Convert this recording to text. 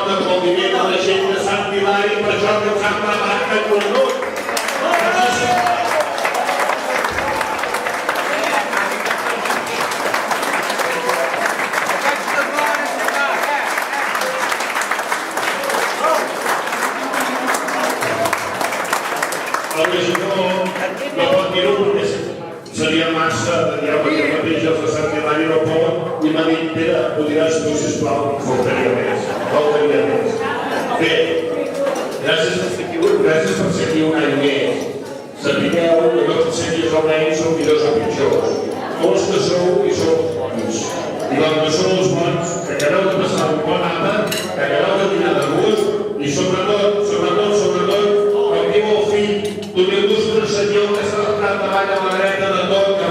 nota aplaudiment a la gent de Sant Hilari, per això que ens han preparat tan cornut. El regidor no pot dir-ho perquè seria massa de dir que jo mateix els de Sant Hilari no poden i m'ha dit, Pere, ho diràs tu, sisplau, faltaria més. Bé, gràcies per ser aquí un any més. Sapigueu que no tots ells almenys són millors o pitjors. Molts que sou i sou bons. I com que sou els bons, que acabeu de passar un bon àpat, que acabeu de dinar de gust i sobretot, com diu el fill d'un il·lustre senyor que s'ha estat davall a la dreta de tot, que